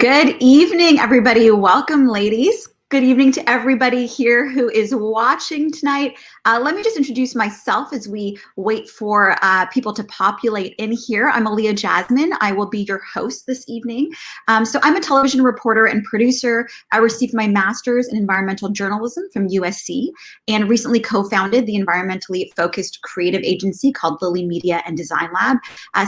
Good evening, everybody. Welcome, ladies. Good evening to everybody here who is watching tonight. Let me just introduce myself as we wait for people to populate in here. I'm Aaliyah Jasmine. I will be your host this evening. So I'm a television reporter and producer. I received my master's in environmental journalism from USC and recently co-founded the environmentally focused creative agency called Lily Media and Design Lab.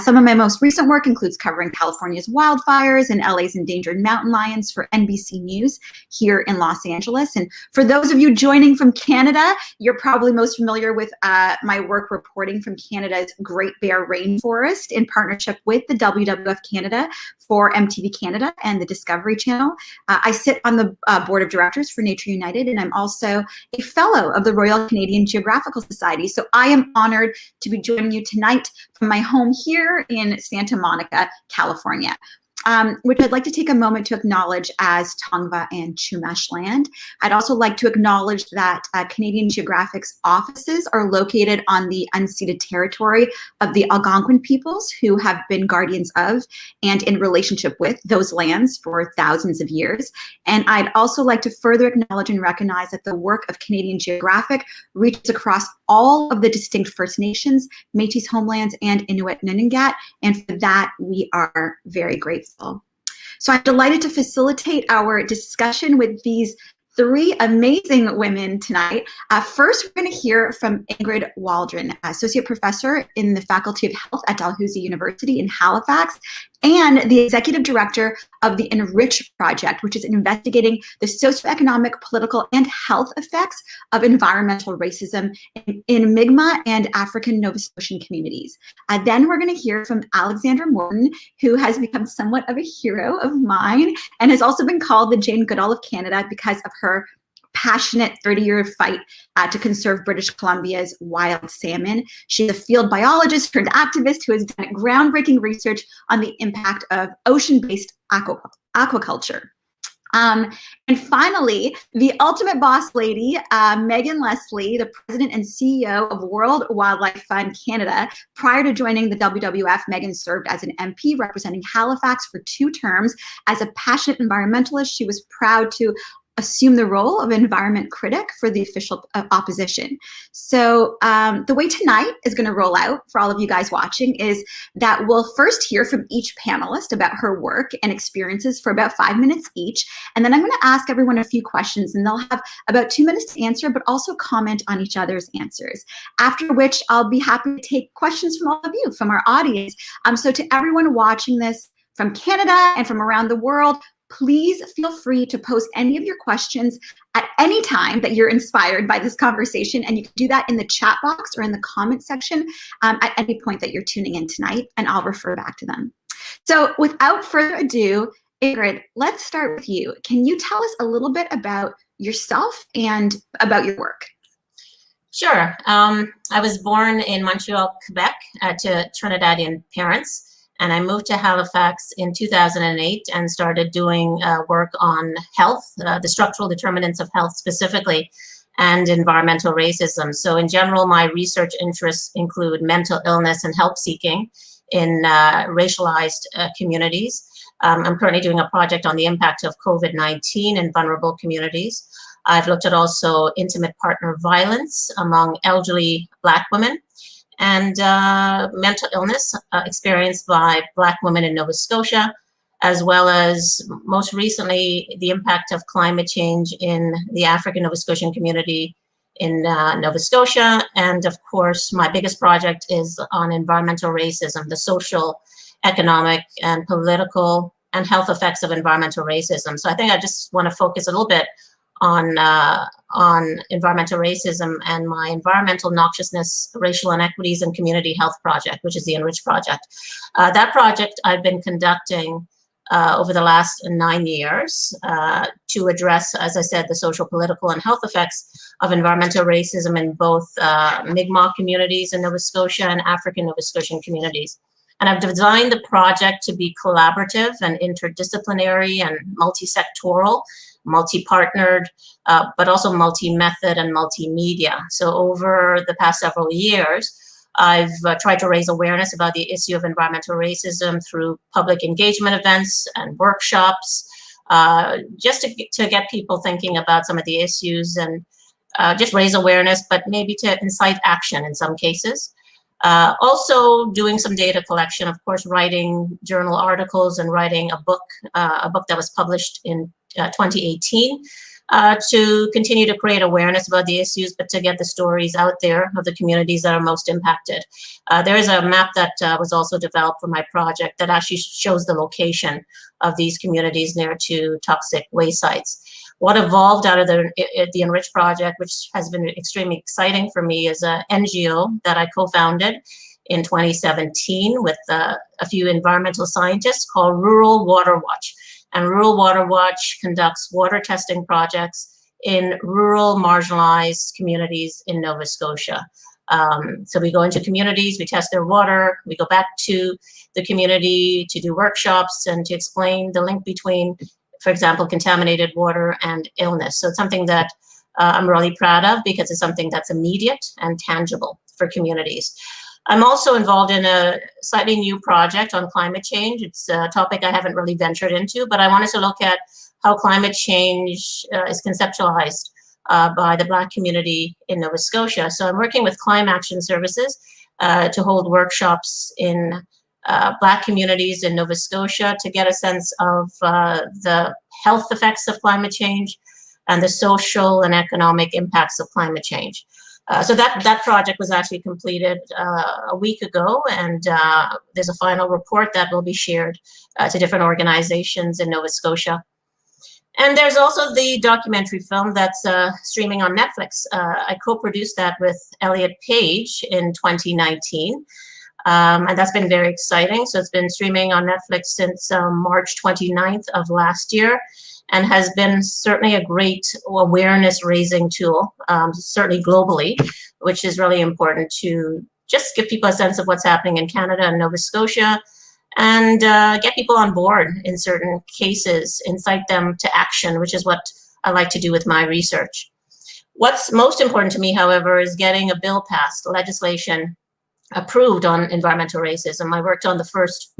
Some of my most recent work includes covering California's wildfires and LA's endangered mountain lions for NBC News here in Los Angeles. And for those of you joining from Canada, you're probably most familiar with my work reporting from Canada's Great Bear Rainforest in partnership with the WWF Canada for MTV Canada and the Discovery Channel. I sit on the board of directors for Nature United, and I'm also a fellow of the Royal Canadian Geographical Society. So I am honored to be joining you tonight from my home here in Santa Monica, California. Which I'd like to take a moment to acknowledge as Tongva and Chumash land. I'd also like to acknowledge that Canadian Geographic's offices are located on the unceded territory of the Algonquin peoples who have been guardians of and in relationship with those lands for thousands of years. And I'd also like to further acknowledge and recognize that the work of Canadian Geographic reaches across all of the distinct First Nations, Métis homelands, and Inuit Nunangat, and for that we are very grateful. So I'm delighted to facilitate our discussion with these three amazing women tonight. First, we're going to hear from Ingrid Waldron, Associate Professor in the Faculty of Health at Dalhousie University in Halifax, and the Executive Director of the Enrich Project, which is investigating the socioeconomic, political, and health effects of environmental racism in Mi'kmaq and African Nova Scotian communities. Then we're going to hear from Alexandra Morton, who has become somewhat of a hero of mine and has also been called the Jane Goodall of Canada because of her passionate 30-year fight to conserve British Columbia's wild salmon. She's a field biologist turned activist who has done groundbreaking research on the impact of ocean-based aquaculture. And finally, the ultimate boss lady, Megan Leslie, the president and CEO of World Wildlife Fund Canada. Prior to joining the WWF, Megan served as an MP representing Halifax for 2 terms. As a passionate environmentalist, she was proud to assume the role of environment critic for the official opposition. So the way tonight is going to roll out for all of you guys watching is that we'll first hear from each panelist about her work and experiences for about 5 minutes each. And then I'm going to ask everyone a few questions and they'll have about 2 minutes to answer, but also comment on each other's answers. After which I'll be happy to take questions from all of you, from our audience. So to everyone watching this from Canada and from around the world, please feel free to post any of your questions at any time that you're inspired by this conversation. And you can do that in the chat box or in the comment section at any point that you're tuning in tonight, and I'll refer back to them. So without further ado, Ingrid, let's start with you. Can you tell us a little bit about yourself and about your work? Sure. I was born in Montreal, Quebec, to Trinidadian parents. And I moved to Halifax in 2008 and started doing work on health, the structural determinants of health specifically, and environmental racism. So in general, my research interests include mental illness and help seeking in racialized communities. I'm currently doing a project on the impact of COVID-19 in vulnerable communities. I've looked at also intimate partner violence among elderly Black women, and mental illness experienced by Black women in Nova Scotia, as well as most recently the impact of climate change in the African Nova Scotian community in Nova Scotia. And of course, my biggest project is on environmental racism, the social, economic, and political and health effects of environmental racism. So I think I just want to focus a little bit on environmental racism and my environmental noxiousness, racial inequities, and community health project, which is the Enrich Project. That project I've been conducting over the last 9 years to address, as I said, the social, political, and health effects of environmental racism in both Mi'kmaq communities in Nova Scotia and African Nova Scotian communities. And I've designed the project to be collaborative and interdisciplinary and multi-sectoral, multi-partnered, but also multi-method and multimedia. So over the past several years, I've tried to raise awareness about the issue of environmental racism through public engagement events and workshops, just to get people thinking about some of the issues and just raise awareness, but maybe to incite action in some cases. Also doing some data collection, of course, writing journal articles and writing a book that was published in 2018 to continue to create awareness about the issues, but to get the stories out there of the communities that are most impacted. There is a map that was also developed for my project that actually shows the location of these communities near to toxic waste sites. What evolved out of the Enrich project, which has been extremely exciting for me, is an NGO that I co-founded in 2017 with a few environmental scientists called Rural Water Watch. And Rural Water Watch conducts water testing projects in rural marginalized communities in Nova Scotia. So we go into communities, we test their water, we go back to the community to do workshops and to explain the link between, for example, contaminated water and illness. So it's something that I'm really proud of because it's something that's immediate and tangible for communities. I'm also involved in a slightly new project on climate change. It's a topic I haven't really ventured into, but I wanted to look at how climate change is conceptualized by the Black community in Nova Scotia. So I'm working with Climate Action Services to hold workshops in Black communities in Nova Scotia to get a sense of the health effects of climate change and the social and economic impacts of climate change. So that project was actually completed a week ago, and there's a final report that will be shared to different organizations in Nova Scotia. And there's also the documentary film that's streaming on Netflix. I co-produced that with Elliot Page in 2019. And that's been very exciting. So it's been streaming on Netflix since March 29th of last year, and has been certainly a great awareness raising tool, certainly globally, which is really important to just give people a sense of what's happening in Canada and Nova Scotia, and get people on board in certain cases, incite them to action, which is what I like to do with my research. What's most important to me, however, is getting a bill passed, legislation approved on environmental racism. I worked on the first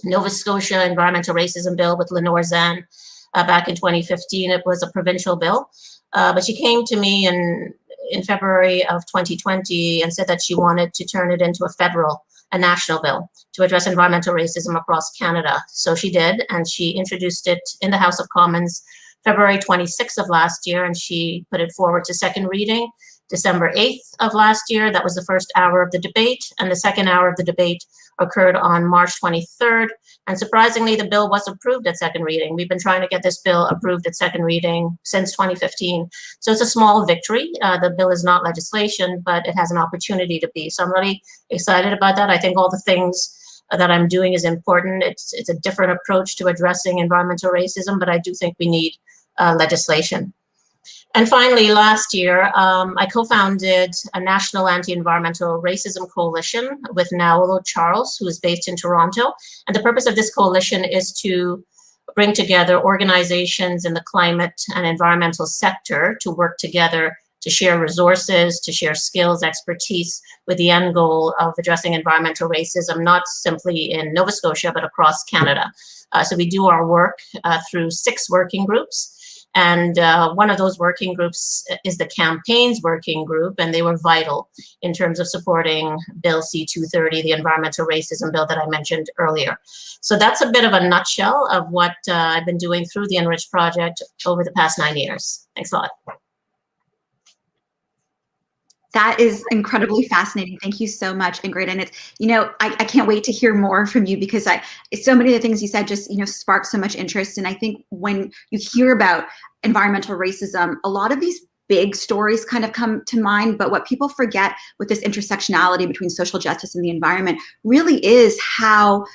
Nova Scotia environmental racism bill with Lenore Zan back in 2015. It was a provincial bill, but she came to me in February of 2020 and said that she wanted to turn it into a national bill to address environmental racism across Canada. So she did, and she introduced it in the House of Commons February 26th of last year, and she put it forward to second reading December 8th of last year. That was the first hour of the debate, and the second hour of the debate occurred on March 23rd. And surprisingly, the bill was approved at second reading. We've been trying to get this bill approved at second reading since 2015. So it's a small victory. The bill is not legislation, but it has an opportunity to be. So I'm really excited about that. I think all the things that I'm doing is important. It's a different approach to addressing environmental racism, but I do think we need legislation. And finally, last year, I co-founded a national anti-environmental racism coalition with Naolo Charles, who is based in Toronto. And the purpose of this coalition is to bring together organizations in the climate and environmental sector to work together to share resources, to share skills, expertise, with the end goal of addressing environmental racism, not simply in Nova Scotia, but across Canada. So we do our work through 6 working groups. And one of those working groups is the Campaigns Working Group, and they were vital in terms of supporting Bill C-230, the environmental racism bill that I mentioned earlier. So that's a bit of a nutshell of what I've been doing through the Enrich project over the past 9 years. Thanks a lot. That is incredibly fascinating. Thank you so much, Ingrid. And it's, I can't wait to hear more from you, because so many of the things you said just, spark so much interest. And I think when you hear about environmental racism, a lot of these big stories kind of come to mind, but what people forget with this intersectionality between social justice and the environment really is how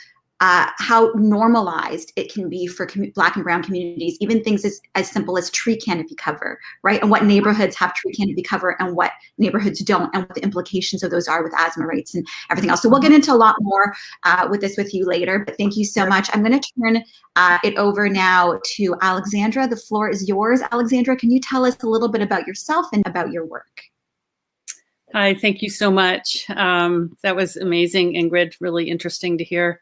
normalized it can be for Black and Brown communities, even things as simple as tree canopy cover, right? And what neighborhoods have tree canopy cover and what neighborhoods don't, and what the implications of those are with asthma rates and everything else. So we'll get into a lot more with you later, but thank you so much. I'm going to turn it over now to Alexandra. The floor is yours. Alexandra, can you tell us a little bit about yourself and about your work? Hi, thank you so much. That was amazing, Ingrid, really interesting to hear.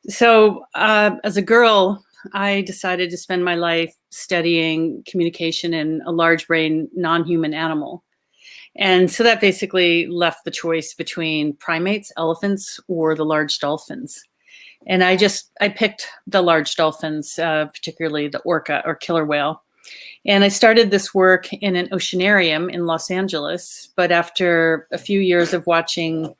So as a girl, I decided to spend my life studying communication in a large brain non-human animal. And so that basically left the choice between primates, elephants, or the large dolphins. And I picked the large dolphins, particularly the orca or killer whale. And I started this work in an oceanarium in Los Angeles. But after a few years of watching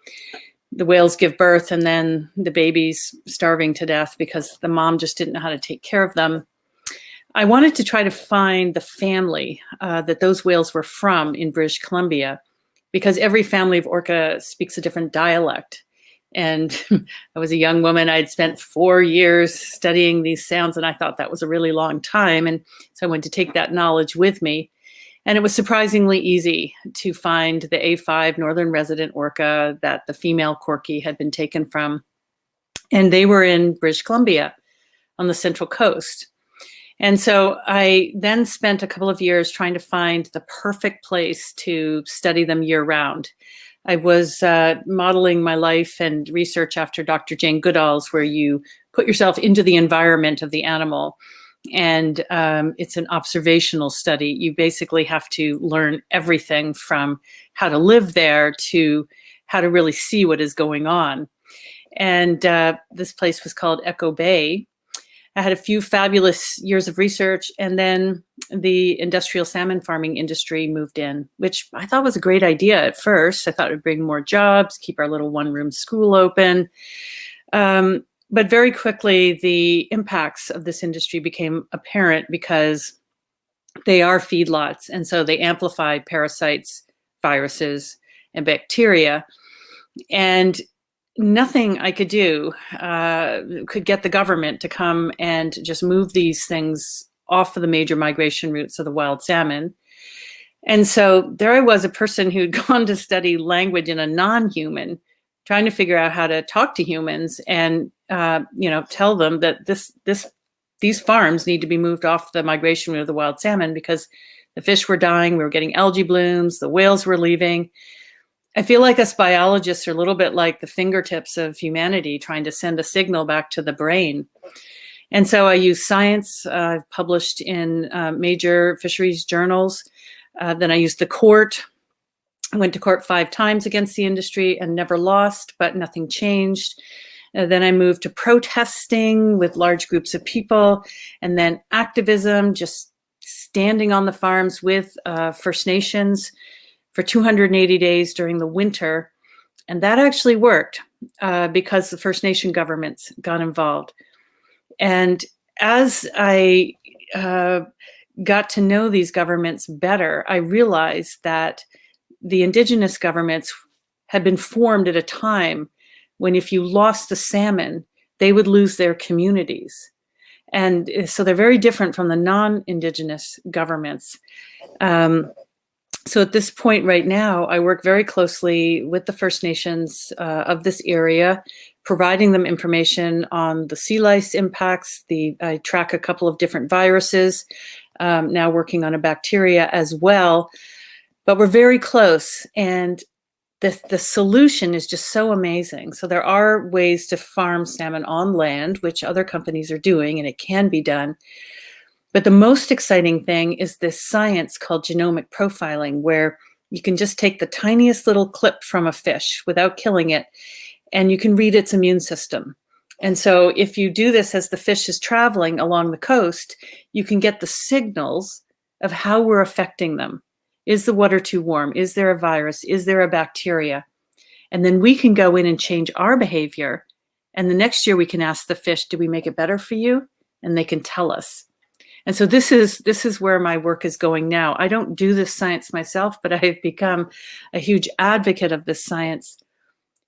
the whales give birth and then the babies starving to death because the mom just didn't know how to take care of them, I wanted to try to find the family that those whales were from in British Columbia, because every family of orca speaks a different dialect. And I was a young woman. I'd spent 4 years studying these sounds, and I thought that was a really long time. And so I went to take that knowledge with me. And it was surprisingly easy to find the A5 northern resident orca that the female Corky had been taken from. And they were in British Columbia on the Central Coast. And so I then spent a couple of years trying to find the perfect place to study them year round. I was modeling my life and research after Dr. Jane Goodall's, where you put yourself into the environment of the animal. And it's an observational study. You basically have to learn everything from how to live there to how to really see what is going on. And this place was called Echo Bay. I had a few fabulous years of research, and then the industrial salmon farming industry moved in, which I thought was a great idea at first. I thought it would bring more jobs, keep our little one-room school open. But very quickly, the impacts of this industry became apparent because they are feedlots, and so they amplify parasites, viruses, and bacteria. And nothing I could do could get the government to come and just move these things off of the major migration routes of the wild salmon. And so there I was, a person who'd gone to study language in a non-human, trying to figure out how to talk to humans and tell them that these farms need to be moved off the migration route of the wild salmon because the fish were dying, we were getting algae blooms, the whales were leaving. I feel like us biologists are a little bit like the fingertips of humanity trying to send a signal back to the brain. And so I use science. I've published in major fisheries journals. Then I used the court. I went to court 5 times against the industry and never lost, but nothing changed. Then I moved to protesting with large groups of people, and then activism, just standing on the farms with First Nations for 280 days during the winter. And that actually worked because the First Nation governments got involved. And as I got to know these governments better, I realized that the Indigenous governments had been formed at a time when if you lost the salmon, they would lose their communities. And so they're very different from the non-Indigenous governments. So at this point right now, I work very closely with the First Nations of this area, providing them information on the sea lice impacts. I track a couple of different viruses, now working on a bacteria as well. But we're very close, and the solution is just so amazing. So there are ways to farm salmon on land, which other companies are doing, and it can be done. But the most exciting thing is this science called genomic profiling, where you can just take the tiniest little clip from a fish without killing it, and you can read its immune system. And so if you do this as the fish is traveling along the coast, you can get the signals of how we're affecting them. Is the water too warm? Is there a virus? Is there a bacteria? And then we can go in and change our behavior. And the next year we can ask the fish, do we make it better for you? And they can tell us. And so this is where my work is going now. I don't do this science myself, but I have become a huge advocate of this science,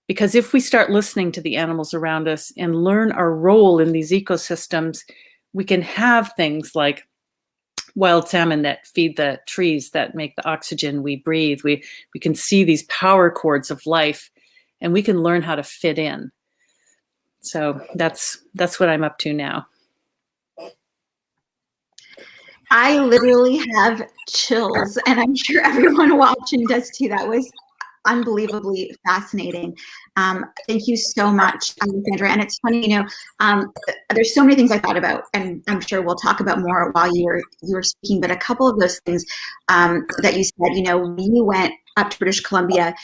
because if we start listening to the animals around us and learn our role in these ecosystems, we can have things like wild salmon that feed the trees that make the oxygen we breathe. We can see these power cords of life, and we can learn how to fit in. So that's what I'm up to now. I literally have chills, and I'm sure everyone watching does too. That was unbelievably fascinating. Thank you so much, Alexandra. And it's funny, there's so many things I thought about, and I'm sure we'll talk about more while you were speaking. But a couple of those things that you said, when you went up to British Columbia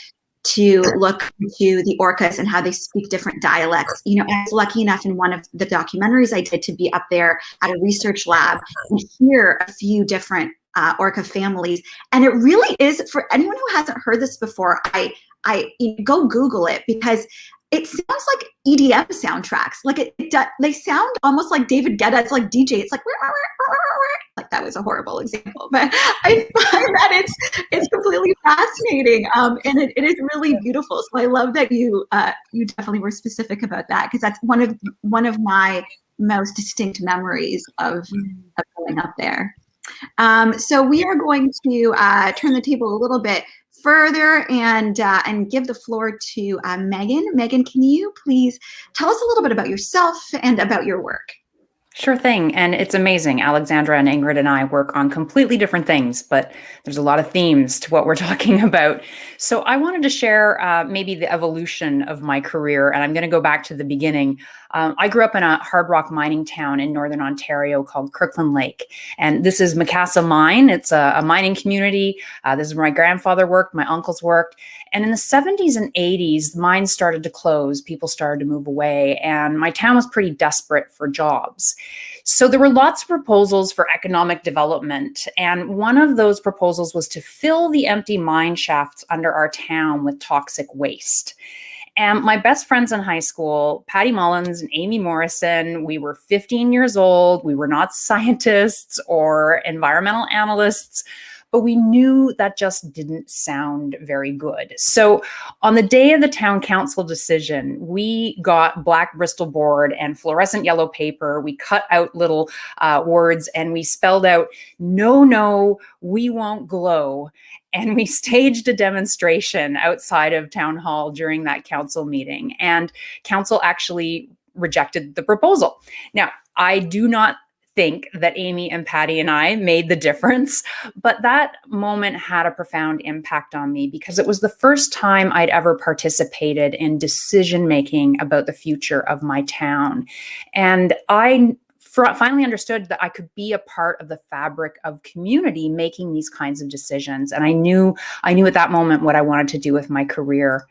to look into the Orcas and how they speak different dialects. I was lucky enough in one of the documentaries I did to be up there at a research lab and hear a few different Orca families. And it really is, for anyone who hasn't heard this before, I go Google it, because it sounds like EDM soundtracks. Like they sound almost like David Guetta's like DJ. It's like that was a horrible example, but I find that it's completely fascinating, and it is really beautiful. So I love that you definitely were specific about that, because that's one of my most distinct memories of going up there. So we are going to turn the table a little bit further and give the floor to Megan. Megan, can you please tell us a little bit about yourself and about your work? Sure thing. And it's amazing. Alexandra and Ingrid and I work on completely different things, but there's a lot of themes to what we're talking about. So I wanted to share maybe the evolution of my career, and I'm going to go back to the beginning. I grew up in a hard rock mining town in Northern Ontario called Kirkland Lake. And this is Macassa Mine. It's a mining community. This is where my grandfather worked, my uncles worked. And in the 70s and 80s, the mines started to close. People started to move away. And my town was pretty desperate for jobs. So there were lots of proposals for economic development. And one of those proposals was to fill the empty mine shafts under our town with toxic waste. And my best friends in high school, Patty Mullins and Amy Morrison, we were 15 years old. We were not scientists or environmental analysts, but we knew that just didn't sound very good. So on the day of the town council decision, we got black Bristol board and fluorescent yellow paper. We cut out little words and we spelled out, no, we won't glow. And we staged a demonstration outside of town hall during that council meeting. And council actually rejected the proposal. Now, I do not think that Amy and Patty and I made the difference, but that moment had a profound impact on me because it was the first time I'd ever participated in decision-making about the future of my town. And I finally understood that I could be a part of the fabric of community making these kinds of decisions. And I knew at that moment what I wanted to do with my career.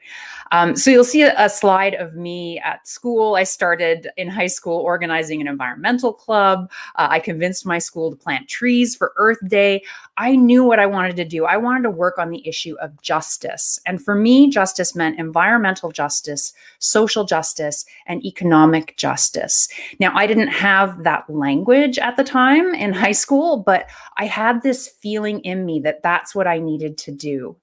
So you'll see a slide of me at school. I started in high school organizing an environmental club. I convinced my school to plant trees for Earth Day. I knew what I wanted to do. I wanted to work on the issue of justice. And for me, justice meant environmental justice, social justice, and economic justice. Now, I didn't have that language at the time in high school, but I had this feeling in me that that's what I needed to do.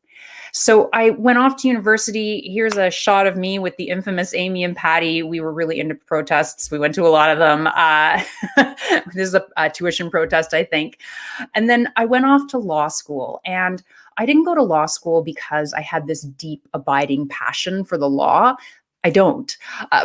So I went off to university. Here's a shot of me with the infamous Amy and Patty. We were really into protests. We went to a lot of them. This is a tuition protest, I think. And then I went off to law school. And I didn't go to law school because I had this deep, abiding passion for the law. I don't.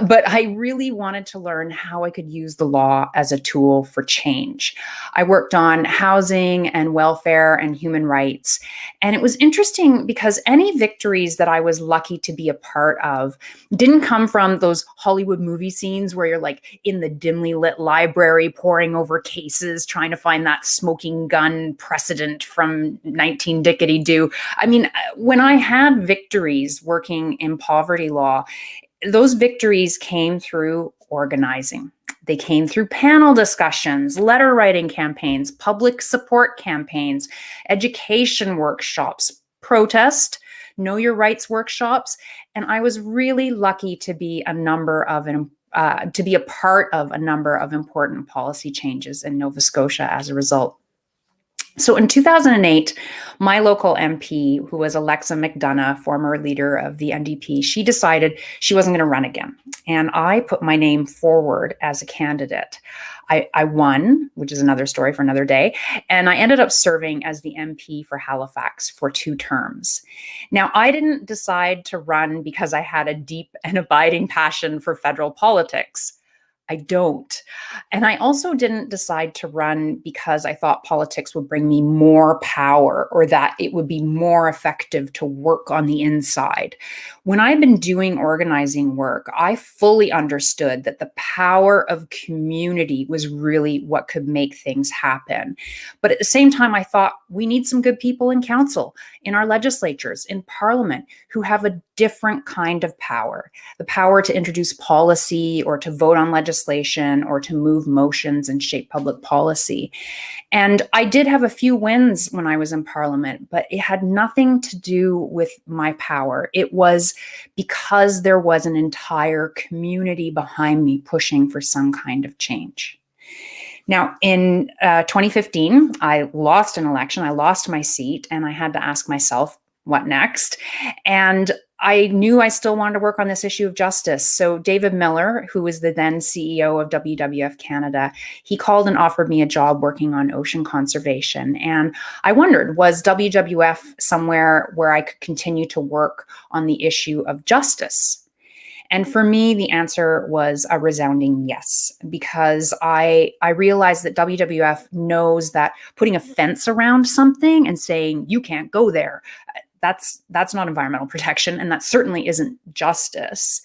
But I really wanted to learn how I could use the law as a tool for change. I worked on housing and welfare and human rights. And it was interesting because any victories that I was lucky to be a part of didn't come from those Hollywood movie scenes where you're like in the dimly lit library poring over cases, trying to find that smoking gun precedent from 19 Dickety-Doo. I mean, when I had victories working in poverty law, those victories came through organizing. They came through panel discussions, letter writing campaigns, public support campaigns, education workshops, protest, know your rights workshops. And I was really lucky to be a part of a number of important policy changes in Nova Scotia as a result. So in 2008, my local MP, who was Alexa McDonough, former leader of the NDP, she decided she wasn't going to run again. And I put my name forward as a candidate. I won, which is another story for another day. And I ended up serving as the MP for Halifax for 2 terms. Now, I didn't decide to run because I had a deep and abiding passion for federal politics. I don't. And I also didn't decide to run because I thought politics would bring me more power or that it would be more effective to work on the inside. When I've been doing organizing work, I fully understood that the power of community was really what could make things happen. But at the same time, I thought we need some good people in council, in our legislatures, in parliament, who have a different kind of power, the power to introduce policy or to vote on legislation or to move motions and shape public policy. And I did have a few wins when I was in parliament, but it had nothing to do with my power. It was because there was an entire community behind me pushing for some kind of change. Now, in 2015, I lost an election, I lost my seat, and I had to ask myself, what next? And I knew I still wanted to work on this issue of justice. So David Miller, who was the then CEO of WWF Canada, he called and offered me a job working on ocean conservation. And I wondered, was WWF somewhere where I could continue to work on the issue of justice? And for me, the answer was a resounding yes, because I realized that WWF knows that putting a fence around something and saying, you can't go there, that's not environmental protection, and that certainly isn't justice.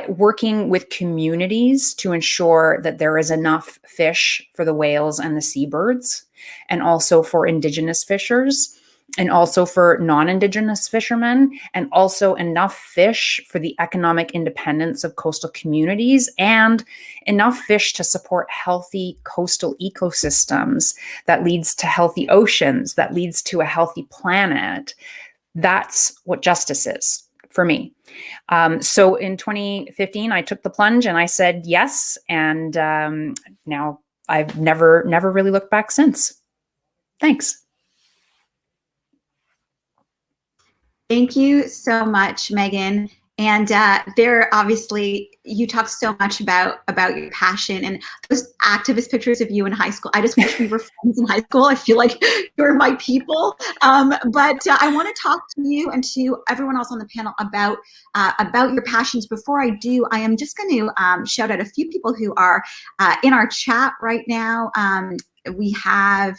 Working with communities to ensure that there is enough fish for the whales and the seabirds, and also for Indigenous fishers, and also for non-Indigenous fishermen, and also enough fish for the economic independence of coastal communities, and enough fish to support healthy coastal ecosystems that leads to healthy oceans, that leads to a healthy planet. That's what justice is for me. So in 2015, I took the plunge and I said yes, and now I've never really looked back since. Thanks. Thank you so much, Megan. And there, obviously, you talk so much about your passion and those activist pictures of you in high school. I just wish we were friends in high school. I feel like you're my people. But I want to talk to you and to everyone else on the panel about your passions. Before I do, I am just going to shout out a few people who are in our chat right now. We have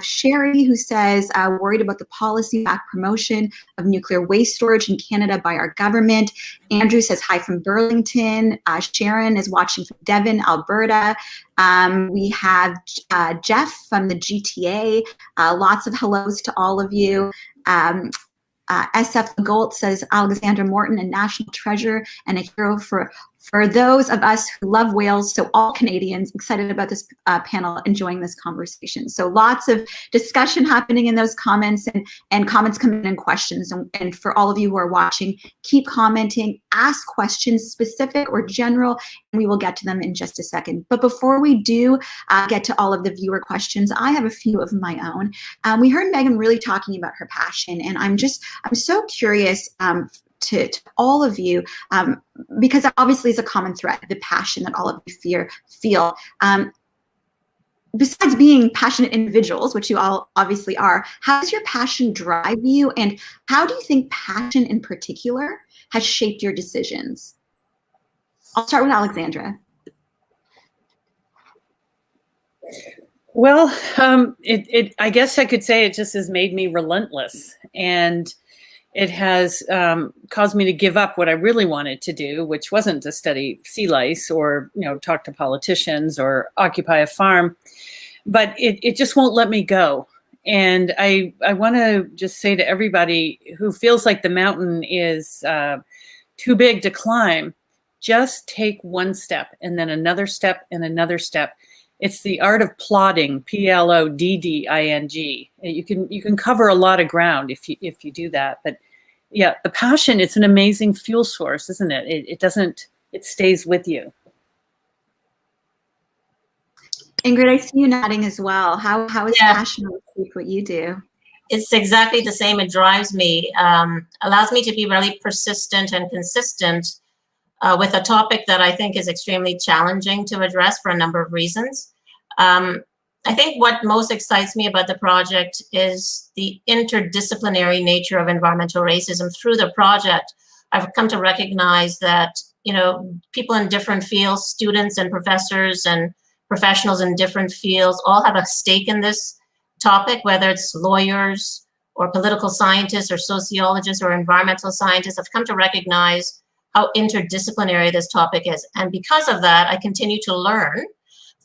Sherry, who says, worried about the policy-backed promotion of nuclear waste storage in Canada by our government. Andrew says, hi from Burlington. Sharon is watching from Devon, Alberta. We have Jeff from the GTA. Lots of hellos to all of you. SF Gold says, Alexandra Morton, a national treasure and a hero for those of us who love whales. So all Canadians excited about this panel, enjoying this conversation. So lots of discussion happening in those comments, and comments coming in questions. And for all of you who are watching, keep commenting, ask questions, specific or general, and we will get to them in just a second. But before we do get to all of the viewer questions, I have a few of my own. We heard Megan really talking about her passion, and I'm so curious to all of you, because obviously it's a common thread, the passion that all of you feel. Besides being passionate individuals, which you all obviously are, how does your passion drive you, and how do you think passion in particular has shaped your decisions? I'll start with Alexandra. Well, I guess I could say it just has made me relentless, and it has caused me to give up what I really wanted to do, which wasn't to study sea lice or, talk to politicians or occupy a farm, but it just won't let me go. And I want to just say to everybody who feels like the mountain is too big to climb, just take one step and then another step and another step. It's the art of plodding, Plodding. You can cover a lot of ground if you do that. But yeah, the passion, it's an amazing fuel source, isn't it? It stays with you. Ingrid, I see you nodding as well. How is passion what you do? It's exactly the same. It drives me, allows me to be really persistent and consistent with a topic that I think is extremely challenging to address for a number of reasons. I think what most excites me about the project is the interdisciplinary nature of environmental racism. Through the project, I've come to recognize that people in different fields, students and professors and professionals in different fields all have a stake in this topic, whether it's lawyers or political scientists or sociologists or environmental scientists, have come to recognize how interdisciplinary this topic is. And because of that, I continue to learn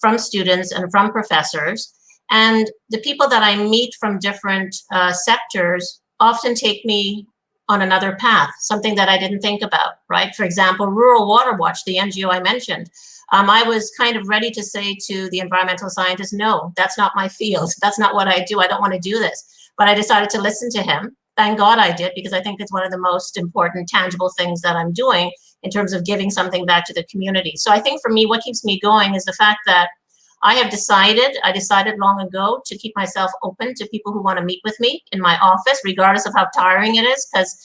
from students and from professors. And the people that I meet from different sectors often take me on another path, something that I didn't think about, right? For example, Rural Water Watch, the NGO I mentioned, I was kind of ready to say to the environmental scientist, no, that's not my field. That's not what I do. I don't want to do this. But I decided to listen to him. Thank God I did, because I think it's one of the most important, tangible things that I'm doing in terms of giving something back to the community. So I think for me, what keeps me going is the fact that I decided long ago to keep myself open to people who want to meet with me in my office, regardless of how tiring it is. Because,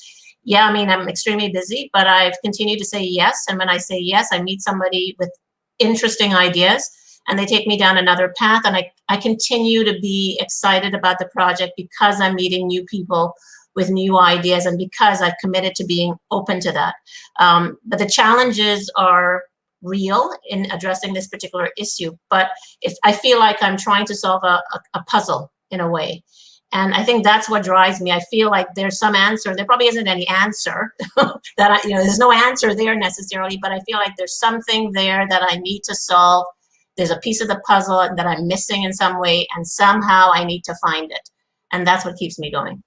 yeah, I mean, I'm extremely busy, but I've continued to say yes. And when I say yes, I meet somebody with interesting ideas and they take me down another path. And I continue to be excited about the project because I'm meeting new people with new ideas and because I've committed to being open to that. But the challenges are real in addressing this particular issue. But if I feel like I'm trying to solve a puzzle in a way. And I think that's what drives me. I feel like there's some answer. There probably isn't any answer that there's no answer there necessarily, but I feel like there's something there that I need to solve. There's a piece of the puzzle that I'm missing in some way, and somehow I need to find it. And that's what keeps me going.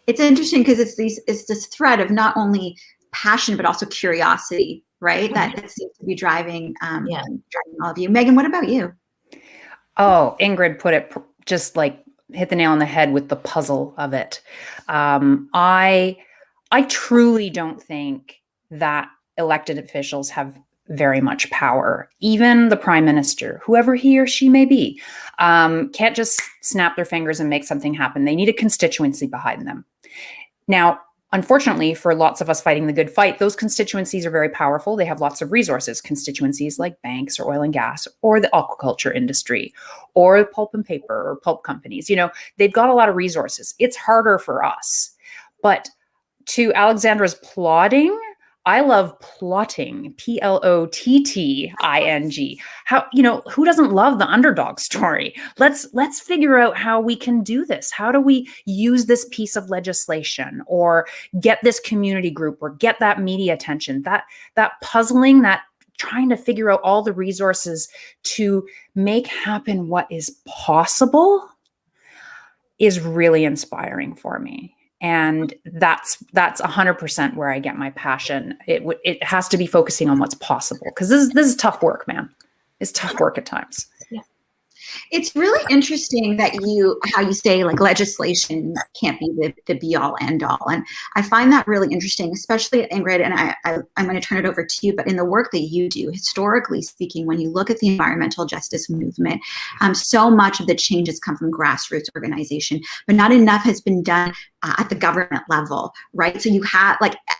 It's interesting because it's this thread of not only passion, but also curiosity, right? That seems to be driving all of you. Megan, what about you? Oh, Ingrid put it just like hit the nail on the head with the puzzle of it. I truly don't think that elected officials have very much power. Even the prime minister, whoever he or she may be, can't just snap their fingers and make something happen. They need a constituency behind them. Now, unfortunately, for lots of us fighting the good fight, those constituencies are very powerful. They have lots of resources, constituencies like banks or oil and gas or the aquaculture industry or pulp and paper or pulp companies. They've got a lot of resources. It's harder for us. But to Alexandra's plotting, I love plotting, plotting. How, who doesn't love the underdog story? Let's figure out how we can do this. How do we use this piece of legislation or get this community group or get that media attention? That puzzling, that trying to figure out all the resources to make happen what is possible is really inspiring for me. And that's 100% where I get my passion. It has to be focusing on what's possible, because this is tough work, man. It's tough work at times. Yeah. It's really interesting that how you say like legislation can't be the be all end all. And I find that really interesting, especially Ingrid, and I'm going to turn it over to you, but in the work that you do, historically speaking, when you look at the environmental justice movement, so much of the changes come from grassroots organization, but not enough has been done at the government level, right?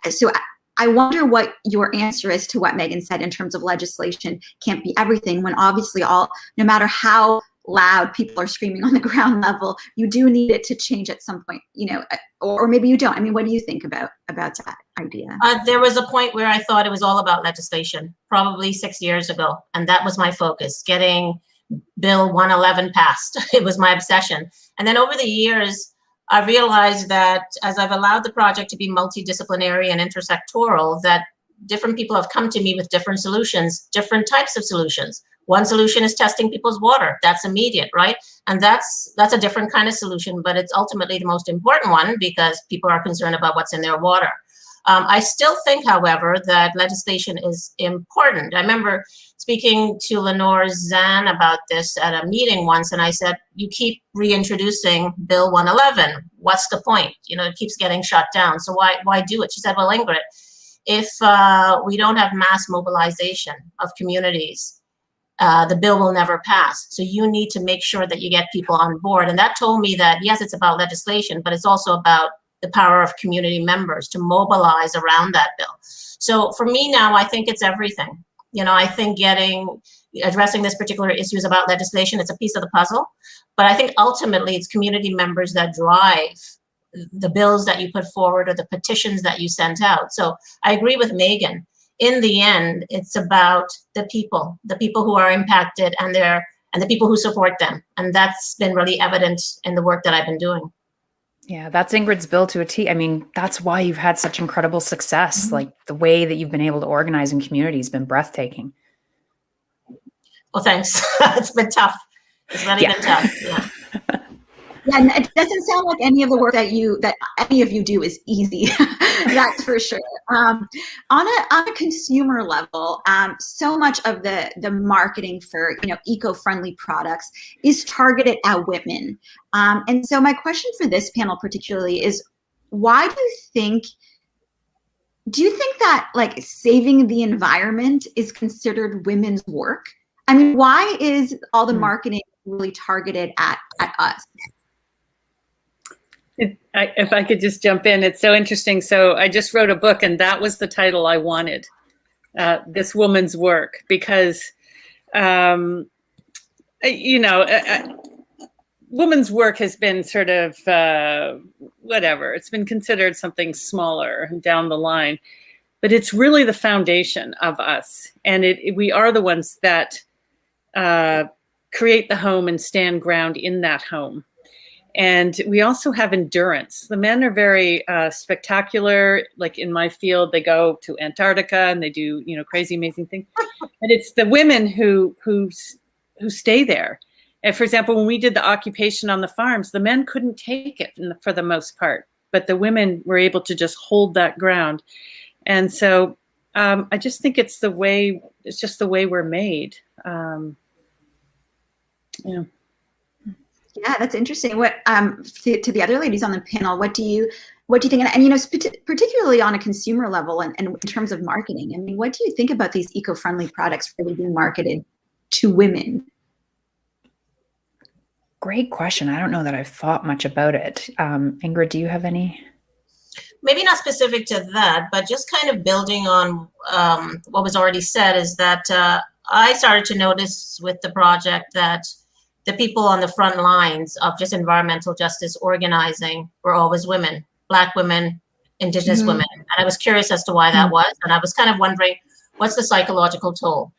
So I wonder what your answer is to what Megan said in terms of legislation can't be everything, when obviously no matter how loud people are screaming on the ground level, you do need it to change at some point, or maybe you don't. I mean, what do you think about that idea? There was a point where I thought it was all about legislation, probably 6 years ago. And that was my focus, getting Bill 111 passed. It was my obsession. And then over the years, I realized that as I've allowed the project to be multidisciplinary and intersectoral, that different people have come to me with different solutions, different types of solutions. One solution is testing people's water. That's immediate, right? And that's a different kind of solution, but it's ultimately the most important one because people are concerned about what's in their water. I still think, however, that legislation is important. I remember speaking to Lenore Zan about this at a meeting once, and I said, you keep reintroducing Bill 111. What's the point? It keeps getting shut down. So why do it? She said, well, Ingrid, if we don't have mass mobilization of communities, the bill will never pass. So you need to make sure that you get people on board. And that told me that, yes, it's about legislation, but it's also about the power of community members to mobilize around that bill. So for me now, I think it's everything. I think addressing this particular issue is about legislation. It's a piece of the puzzle, but I think ultimately it's community members that drive the bills that you put forward or the petitions that you sent out. So I agree with Megan. in the end, it's about the people who are impacted and the people who support them. And that's been really evident in the work that I've been doing. Yeah, that's Ingrid's bill to a T. I mean, that's why you've had such incredible success. Like the way that you've been able to organize in community has been breathtaking. Well, thanks. It's been tough. It's really been tough. Yeah. Yeah, and it doesn't sound like any of the work that any of you do is easy. That's for sure. On a consumer level, so much of the marketing for eco-friendly products is targeted at women. And so my question for this panel particularly is, why do you think that like saving the environment is considered women's work? I mean, why is all the marketing really targeted at us? If I could just jump in, it's so interesting. So I just wrote a book, and that was the title I wanted, This Woman's Work, because, woman's work has been sort of, whatever. It's been considered something smaller down the line, but it's really the foundation of us. And we are the ones that create the home and stand ground in that home. And we also have endurance. The men are very spectacular. Like in my field, they go to Antarctica and they do, crazy, amazing things. And it's the women who stay there. And for example, when we did the occupation on the farms, the men couldn't take it for the most part, but the women were able to just hold that ground. And so I just think it's just the way we're made. Yeah, that's interesting. What to the other ladies on the panel, what do you think? And particularly on a consumer level and in terms of marketing, I mean, what do you think about these eco-friendly products really being marketed to women? Great question. I don't know that I've thought much about it. Ingrid, do you have any? Maybe not specific to that, but just kind of building on what was already said is that I started to notice with the project that the people on the front lines of just environmental justice organizing were always women, Black women, Indigenous women. And I was curious as to why that was. And I was kind of wondering, what's the psychological toll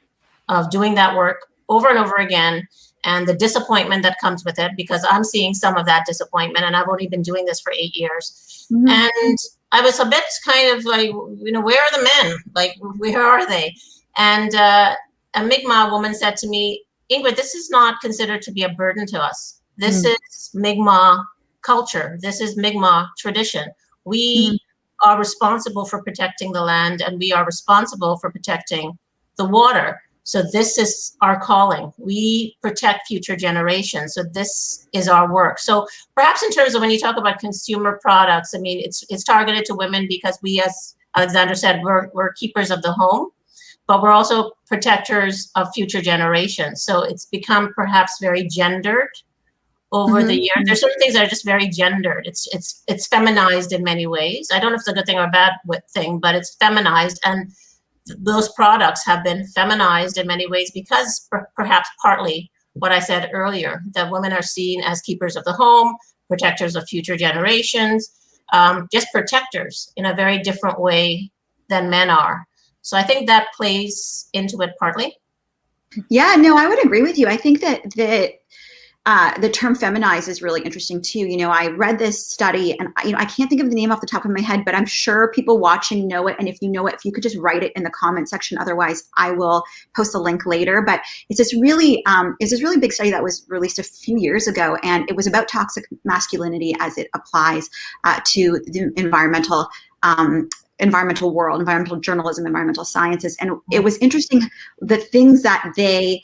of doing that work over and over again, and the disappointment that comes with it, because I'm seeing some of that disappointment, and I've only been doing this for 8 years. And I was a bit kind of like, where are the men? Like, where are they? And a Mi'kmaq woman said to me, Ingrid, this is not considered to be a burden to us. This is Mi'kmaq culture. This is Mi'kmaq tradition. We are responsible for protecting the land, and we are responsible for protecting the water. So this is our calling. We protect future generations. So this is our work. So perhaps in terms of when you talk about consumer products, I mean, it's targeted to women because we, as Alexandra said, we're keepers of the home, but we're also protectors of future generations. So it's become perhaps very gendered over the years. There's certain things that are just very gendered. It's feminized in many ways. I don't know if it's a good thing or a bad thing, but it's feminized. And those products have been feminized in many ways because perhaps partly what I said earlier, that women are seen as keepers of the home, protectors of future generations, just protectors in a very different way than men are. So I think that plays into it partly. Yeah, no, I would agree with you. I think that the term feminized is really interesting too. I read this study, and I can't think of the name off the top of my head, but I'm sure people watching know it. And if you know it, if you could just write it in the comment section, otherwise I will post a link later. But it's this really big study that was released a few years ago, and it was about toxic masculinity as it applies to the environmental world, environmental journalism, environmental sciences. And it was interesting, the things that they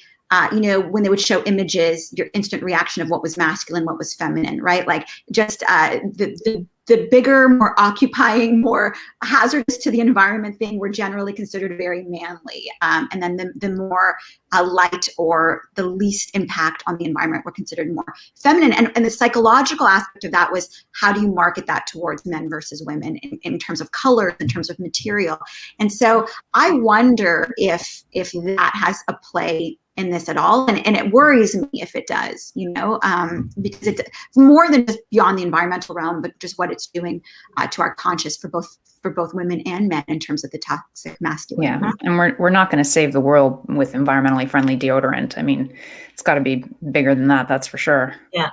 when they would show images, your instant reaction of what was masculine, what was feminine, right? Like just the bigger, more occupying, more hazardous to the environment thing were generally considered very manly. And then the more light or the least impact on the environment were considered more feminine. And the psychological aspect of that was, how do you market that towards men versus women in terms of color, in terms of material? And so I wonder if that has a play in this at all, and it worries me if it does, because it's more than just beyond the environmental realm, but just what it's doing to our conscious for both women and men in terms of the toxic masculine. Yeah, and we're not going to save the world with environmentally friendly deodorant. I mean, it's got to be bigger than that, that's for sure. Yeah.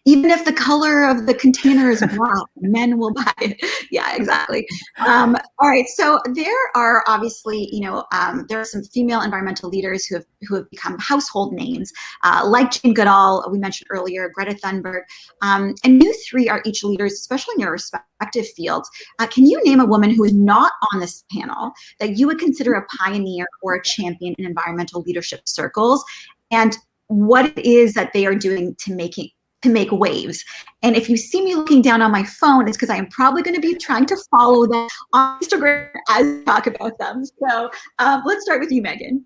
Even if the color of the container is black, men will buy it. Yeah, exactly. All right. So there are obviously, there are some female environmental leaders who have become household names, like Jane Goodall, we mentioned earlier, Greta Thunberg, and you three are each leaders, especially in your respective fields. Can you name a woman who is not on this panel that you would consider a pioneer or a champion in environmental leadership circles, and what it is that they are doing to make waves? And if you see me looking down on my phone, it's because I am probably going to be trying to follow them on Instagram as we talk about them. So let's start with you, Megan.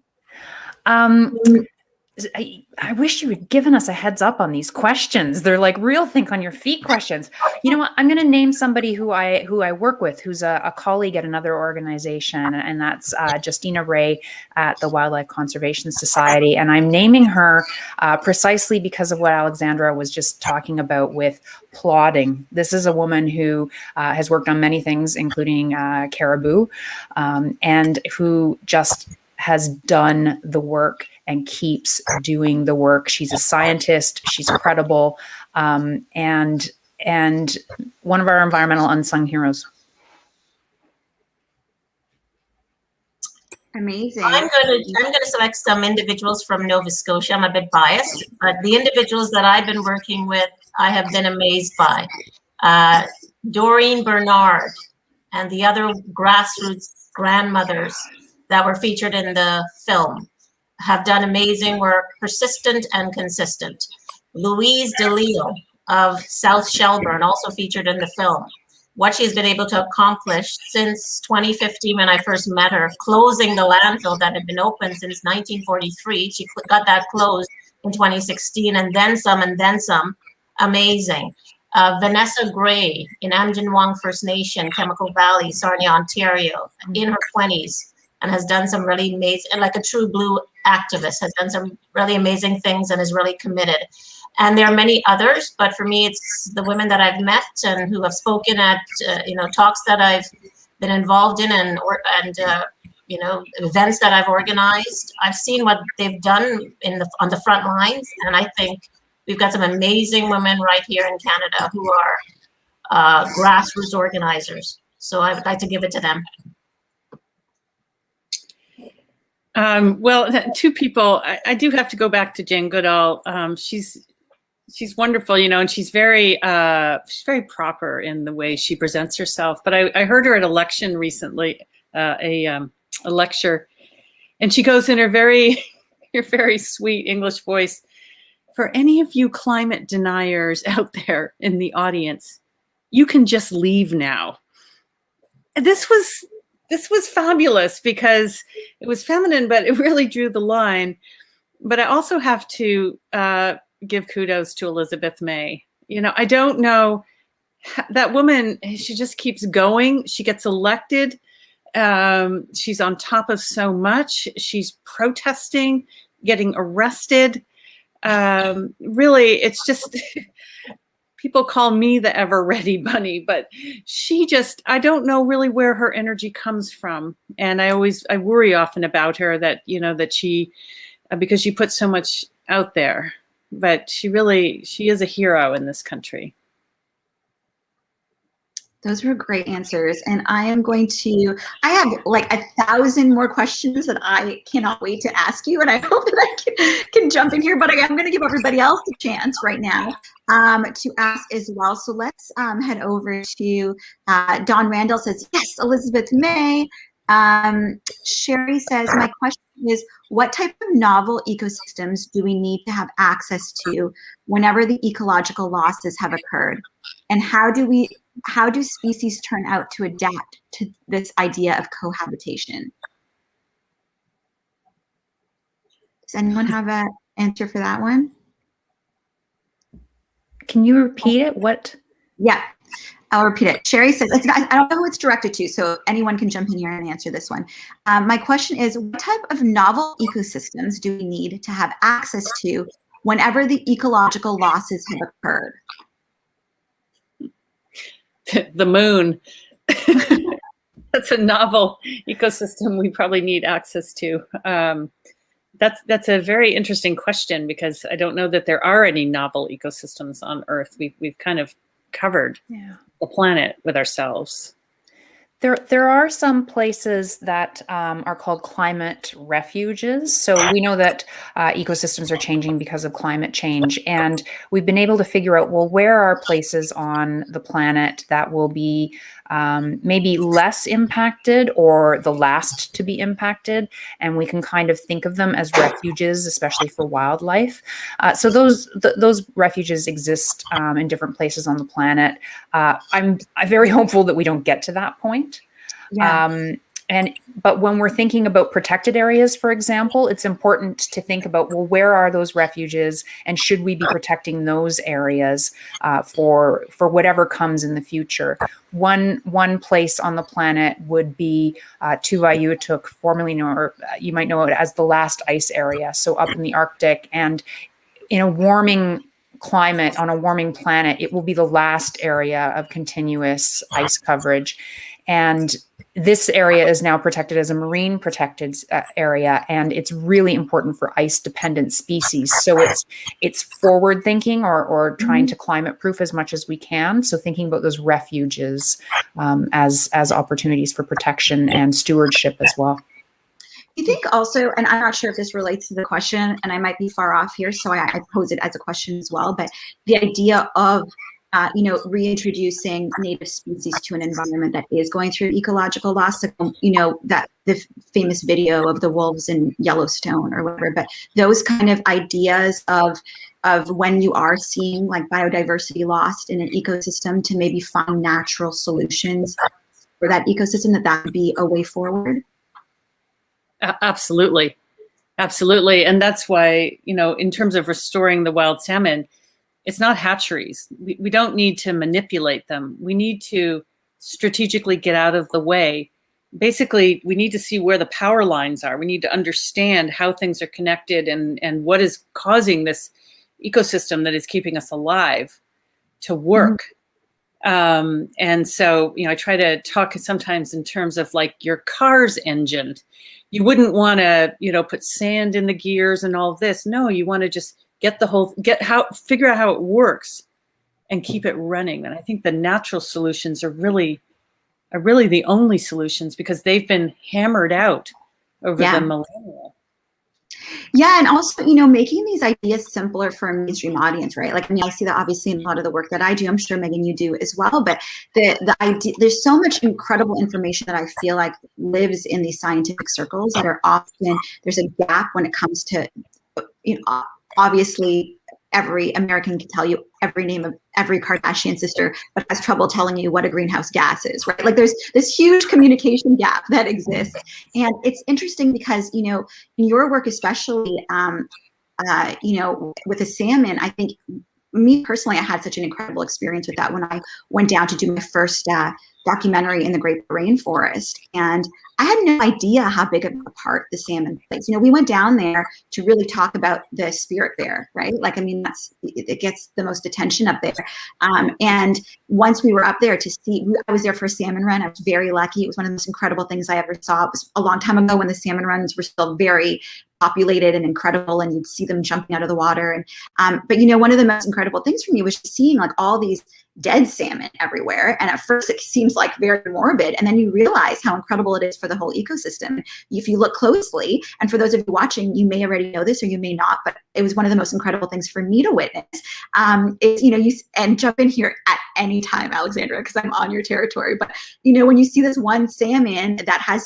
I wish you had given us a heads up on these questions. They're like real think on your feet questions. You know what? I'm going to name somebody who I work with, who's a colleague at another organization, and that's Justina Ray at the Wildlife Conservation Society. And I'm naming her precisely because of what Alexandra was just talking about with plotting. This is a woman who has worked on many things, including caribou, and who just has done the work and keeps doing the work. She's a scientist, she's credible, and one of our environmental unsung heroes. Amazing. I'm going to select some individuals from Nova Scotia. I'm a bit biased, but the individuals that I've been working with, I have been amazed by. Doreen Bernard and the other grassroots grandmothers that were featured in the film have done amazing work, persistent and consistent. Louise DeLeo of South Shelburne, also featured in the film. What she's been able to accomplish since 2015, when I first met her, closing the landfill that had been open since 1943. She got that closed in 2016, and then some. Amazing. Vanessa Gray in Amjinwang First Nation, Chemical Valley, Sarnia, Ontario, in her 20s, and has done some really amazing, and like a true blue activist, has done some really amazing things and is really committed. And there are many others, but for me, it's the women that I've met and who have spoken at talks that I've been involved in, and events that I've organized. I've seen what they've done on the front lines, and I think we've got some amazing women right here in Canada who are grassroots organizers. So I would like to give it to them. Well, two people. I do have to go back to Jane Goodall. She's wonderful, and she's very proper in the way she presents herself. But I heard her at election recently, a lecture, and she goes in her very sweet English voice. For any of you climate deniers out there in the audience, you can just leave now. This was fabulous because it was feminine, but it really drew the line. But I also have to give kudos to Elizabeth May. I don't know, that woman, she just keeps going. She gets elected. She's on top of so much. She's protesting, getting arrested. Really, it's just, people call me the ever ready bunny, but I don't know really where her energy comes from. And I worry often about her that, that she, because she puts so much out there, but she is a hero in this country. Those were great answers. And I have like 1,000 more questions that I cannot wait to ask you. And I hope that I can jump in here, but I'm going to give everybody else a chance right now to ask as well. So let's head over to Don Randall says, yes, Elizabeth May. Sherry says, my question is, what type of novel ecosystems do we need to have access to whenever the ecological losses have occurred? And how do species turn out to adapt to this idea of cohabitation? Does anyone have an answer for that one? Can you repeat it? What? Yeah. I'll repeat it. Sherry says, I don't know who it's directed to, so anyone can jump in here and answer this one. My question is, what type of novel ecosystems do we need to have access to whenever the ecological losses have occurred? The moon. That's a novel ecosystem we probably need access to. That's a very interesting question, because I don't know that there are any novel ecosystems on Earth. We've kind of covered the planet with ourselves. There are some places that are called climate refuges. So we know that ecosystems are changing because of climate change. And we've been able to figure out, well, where are places on the planet that will be maybe less impacted or the last to be impacted. And we can kind of think of them as refuges, especially for wildlife. So those refuges exist in different places on the planet. I'm very hopeful that we don't get to that point. Yeah. But when we're thinking about protected areas, for example, it's important to think about, well, where are those refuges, and should we be protecting those areas for whatever comes in the future? One place on the planet would be Tuvalutuk, formerly known, or you might know it as the last ice area. So up in the Arctic, and in a warming climate on a warming planet, it will be the last area of continuous ice coverage. And this area is now protected as a marine protected area, and it's really important for ice-dependent species. So it's forward thinking, or trying to climate proof as much as we can. So thinking about those refuges as opportunities for protection and stewardship as well. You think also, and I'm not sure if this relates to the question, and I might be far off here, so I pose it as a question as well, but the idea of reintroducing native species to an environment that is going through ecological loss, that the famous video of the wolves in Yellowstone or whatever, but those kind of ideas of when you are seeing like biodiversity lost in an ecosystem, to maybe find natural solutions for that ecosystem, that would be a way forward. Absolutely. Absolutely. And that's why, in terms of restoring the wild salmon, it's not hatcheries. We don't need to manipulate them. We need to strategically get out of the way. Basically, we need to see where the power lines are. We need to understand how things are connected and what is causing this ecosystem that is keeping us alive to work. And so, I try to talk sometimes in terms of like your car's engine. You wouldn't want to, put sand in the gears and all of this. No, you want to just figure out how it works and keep it running. And I think the natural solutions are really the only solutions, because they've been hammered out over the millennia. Yeah, and also, making these ideas simpler for a mainstream audience, right? Like, I see that obviously in a lot of the work that I do. I'm sure, Megan, you do as well. But the idea, there's so much incredible information that I feel like lives in these scientific circles that are often, there's a gap when it comes to, obviously, every American can tell you every name of every Kardashian sister, but has trouble telling you what a greenhouse gas is, right? Like, there's this huge communication gap that exists. And it's interesting because, in your work, especially, with the salmon, I think, me personally, I had such an incredible experience with that when I went down to do my first documentary in the Great Rainforest. And I had no idea how big of a part the salmon plays. We went down there to really talk about the spirit bear, right? Like, it gets the most attention up there. And once we were up there to see, I was there for a salmon run. I was very lucky. It was one of the most incredible things I ever saw. It was a long time ago when the salmon runs were still very populated and incredible, and you'd see them jumping out of the water. And but one of the most incredible things for me was just seeing like all these dead salmon everywhere. And at first it seems like very morbid, and then you realize how incredible it is for the whole ecosystem if you look closely. And for those of you watching, you may already know this or you may not, but it was one of the most incredible things for me to witness. And jump in here at any time, Alexandra, because I'm on your territory. But when you see this one salmon that had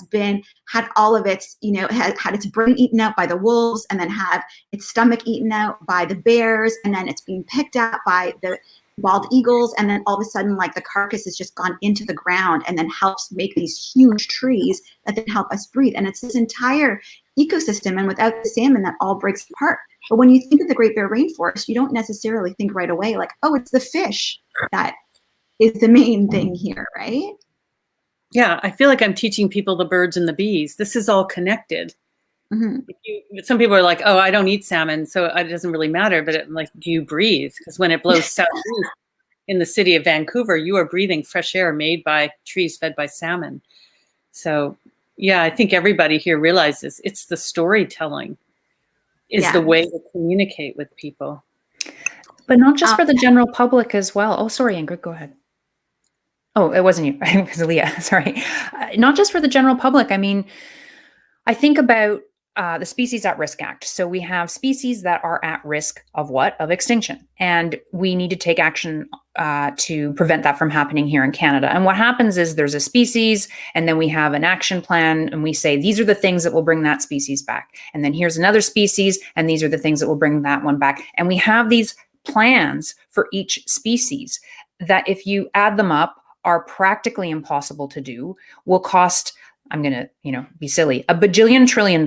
all of its, had its brain eaten out by the wolves, and then had its stomach eaten out by the bears, and then it's being picked out by the bald eagles, and then all of a sudden, like, the carcass has just gone into the ground and then helps make these huge trees that then help us breathe. And it's this entire ecosystem, and without the salmon, that all breaks apart. But when you think of the Great Bear Rainforest, you don't necessarily think right away like, oh, it's the fish that is the main thing here, right? Yeah, I feel like I'm teaching people the birds and the bees. This is all connected. Some people are like, oh, I don't eat salmon, so it doesn't really matter. But I'm like, do you breathe? Because when it blows southeast in the city of Vancouver, you are breathing fresh air made by trees fed by salmon. So yeah, I think everybody here realizes it's the storytelling is the way to communicate with people. But not just for the general public as well. Oh, sorry, Ingrid, go ahead. Oh, it wasn't you. It was Leah. Sorry. Not just for the general public. I mean, I think about the Species at Risk Act. So we have species that are at risk of what? Of extinction. And we need to take action to prevent that from happening here in Canada. And what happens is there's a species, and then we have an action plan, and we say, these are the things that will bring that species back. And then here's another species, and these are the things that will bring that one back. And we have these plans for each species that, if you add them up, are practically impossible to do, will cost, I'm going to, be silly, $1 bajillion trillion.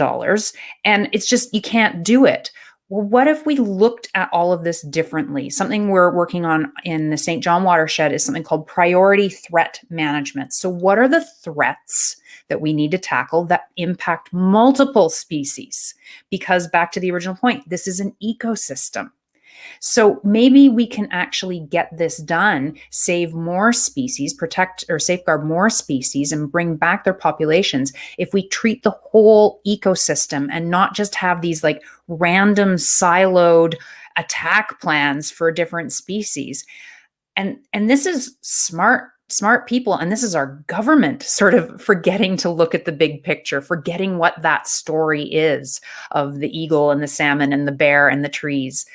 And it's just, you can't do it. Well, what if we looked at all of this differently? Something we're working on in the St. John watershed is something called priority threat management. So what are the threats that we need to tackle that impact multiple species? Because back to the original point, this is an ecosystem. So maybe we can actually get this done, save more species, protect or safeguard more species, and bring back their populations if we treat the whole ecosystem and not just have these like random siloed attack plans for different species. And this is smart people, and this is our government sort of forgetting to look at the big picture, forgetting what that story is of the eagle and the salmon and the bear and the trees.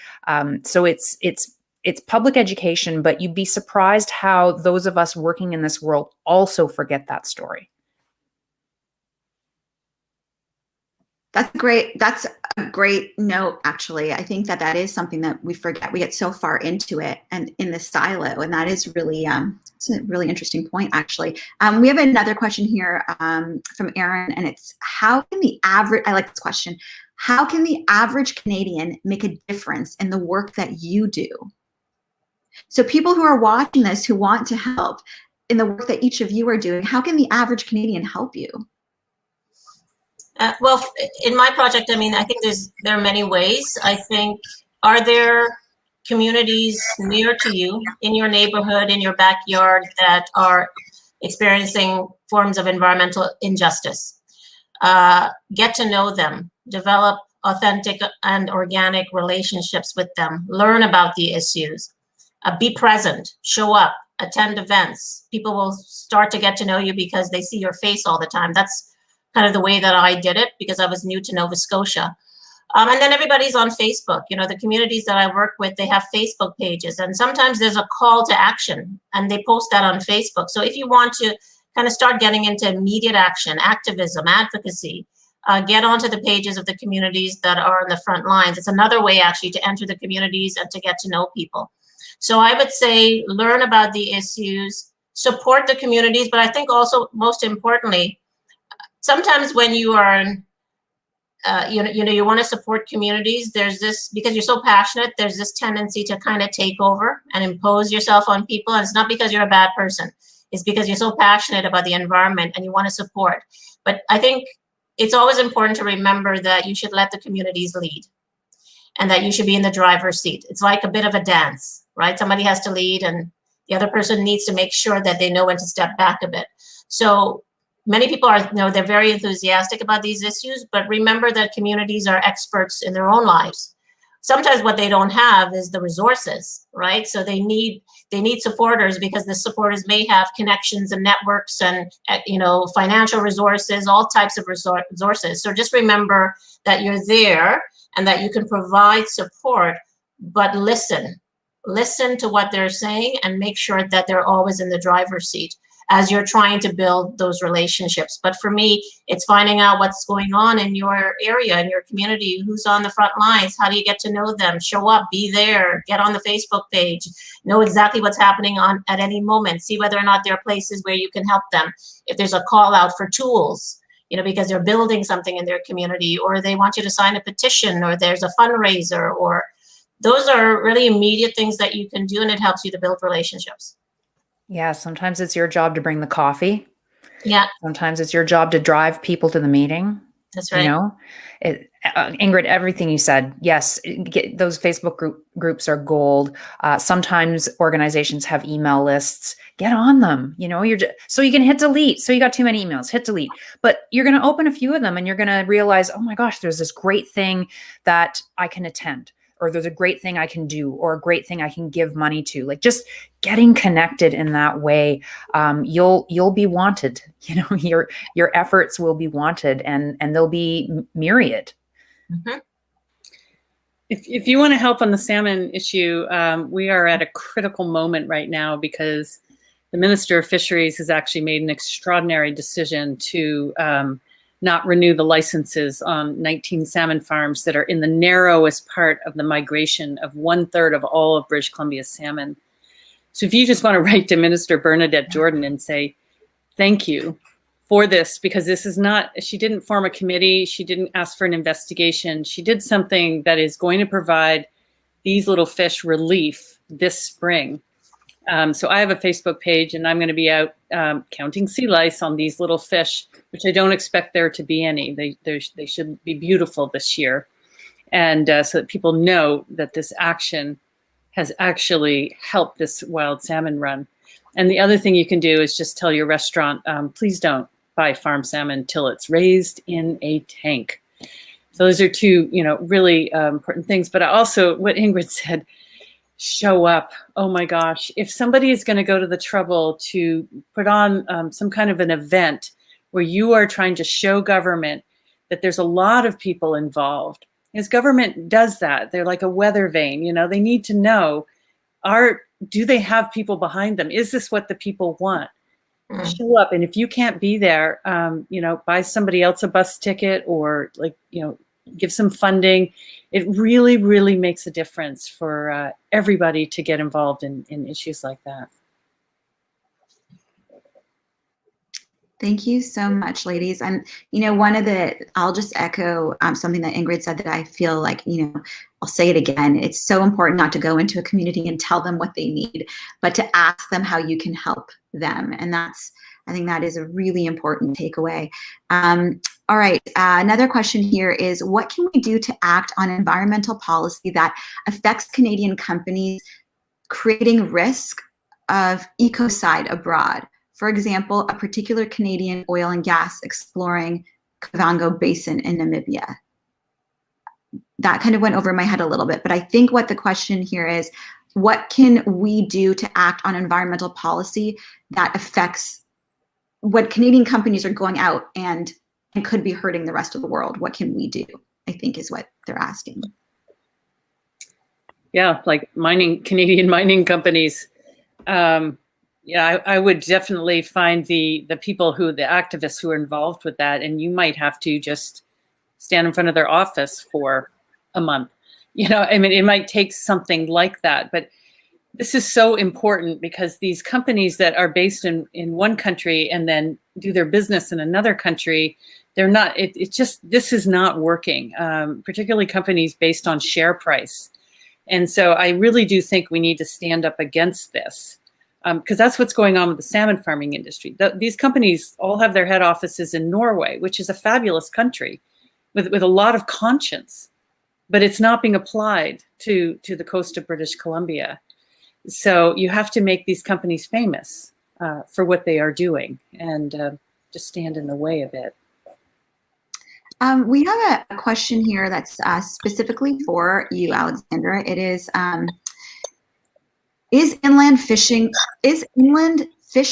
So it's public education, but you'd be surprised how those of us working in this world also forget that story. That's a great note, actually. I think that is something that we forget. We get so far into it and in the silo, and that is really it's a really interesting point, actually. We have another question here from Aaron, and it's, how can the average, I like this question, how can the average Canadian make a difference in the work that you do? So people who are watching this, who want to help in the work that each of you are doing, how can the average Canadian help you? Well, in my project, I mean, I think there are many ways. I think, are there communities near to you, in your neighborhood, in your backyard, that are experiencing forms of environmental injustice? Get to know them, develop authentic and organic relationships with them, learn about the issues, be present, show up, attend events. People will start to get to know you because they see your face all the time. That's kind of the way that I did it, because I was new to Nova Scotia. And then everybody's on Facebook. The communities that I work with, they have Facebook pages, and sometimes there's a call to action, and they post that on Facebook. So if you want to kind of start getting into immediate action, activism, advocacy, get onto the pages of the communities that are on the front lines. It's another way actually to enter the communities and to get to know people. So I would say, learn about the issues, support the communities, but I think also, most importantly, sometimes when you are, you want to support communities, there's this, because you're so passionate, there's this tendency to kind of take over and impose yourself on people. And it's not because you're a bad person. It's because you're so passionate about the environment and you want to support. But I think it's always important to remember that you should let the communities lead, and that you should be in the driver's seat. It's like a bit of a dance, right? Somebody has to lead, and the other person needs to make sure that they know when to step back a bit. So many people are, they're very enthusiastic about these issues, but remember that communities are experts in their own lives. Sometimes what they don't have is the resources, right? So they need supporters, because the supporters may have connections and networks and, financial resources, all types of resources. So just remember that you're there and that you can provide support, but listen to what they're saying and make sure that they're always in the driver's seat as you're trying to build those relationships. But for me, it's finding out what's going on in your area, in your community, who's on the front lines, how do you get to know them, show up, be there, get on the Facebook page, know exactly what's happening at any moment, see whether or not there are places where you can help them. If there's a call out for tools, because they're building something in their community, or they want you to sign a petition, or there's a fundraiser, or those are really immediate things that you can do, and it helps you to build relationships. Yeah, sometimes it's your job to bring the coffee. Yeah, Sometimes it's your job to drive people to the meeting. that's You right. know, Ingrid, everything you said, yes, those Facebook groups are gold. Sometimes organizations have email lists. Get on them. You know, so you can hit delete. So you got too many emails, hit delete. But you're going to open a few of them and you're going to realize, oh my gosh, there's this great thing that I can attend, or there's a great thing I can do, or a great thing I can give money to. Like just getting connected in that way, you'll be wanted. You know, your efforts will be wanted, and they'll be myriad. Mm-hmm. If you want to help on the salmon issue, we are at a critical moment right now because the Minister of Fisheries has actually made an extraordinary decision to not renew the licenses on 19 salmon farms that are in the narrowest part of the migration of 1/3 of all of British Columbia's salmon. So if you just want to write to Minister Bernadette Jordan and say, thank you for this, because this is not, she didn't form a committee. She didn't ask for an investigation. She did something that is going to provide these little fish relief this spring. So I have a Facebook page and I'm going to be out counting sea lice on these little fish, which I don't expect there to be any. They should be beautiful this year. And so that people know that this action has actually helped this wild salmon run. And the other thing you can do is just tell your restaurant, please don't buy farm salmon till it's raised in a tank. So those are two, really important things. But also what Ingrid said, show up. Oh my gosh. If somebody is going to go to the trouble to put on some kind of an event where you are trying to show government that there's a lot of people involved, because government does that. They're like a weather vane, they need to know, do they have people behind them? Is this what the people want? Show up. And if you can't be there, buy somebody else a bus ticket or give some funding. It really, really makes a difference for everybody to get involved in issues like that. Thank you so much, ladies. And, I'll just echo something that Ingrid said that I feel like, I'll say it again. It's so important not to go into a community and tell them what they need, but to ask them how you can help them. And I think that is a really important takeaway. All right, another question here is, what can we do to act on environmental policy that affects Canadian companies creating risk of ecocide abroad? For example, a particular Canadian oil and gas exploring Kavango Basin in Namibia. That kind of went over my head a little bit, but I think what the question here is, what can we do to act on environmental policy that affects what Canadian companies are going out and could be hurting the rest of the world? What can we do? I think is what they're asking. Yeah, like Canadian mining companies. I would definitely find the people the activists who are involved with that, and you might have to just stand in front of their office for a month. It might take something like that, but this is so important because these companies that are based in one country and then do their business in another country, they're not, this is not working, particularly companies based on share price. And so I really do think we need to stand up against this. Because that's what's going on with the salmon farming industry. These companies all have their head offices in Norway, which is a fabulous country with a lot of conscience, but it's not being applied to the coast of British Columbia. So you have to make these companies famous for what they are doing and just stand in the way of it. We have a question here that's specifically for you, Alexandra. It is inland fish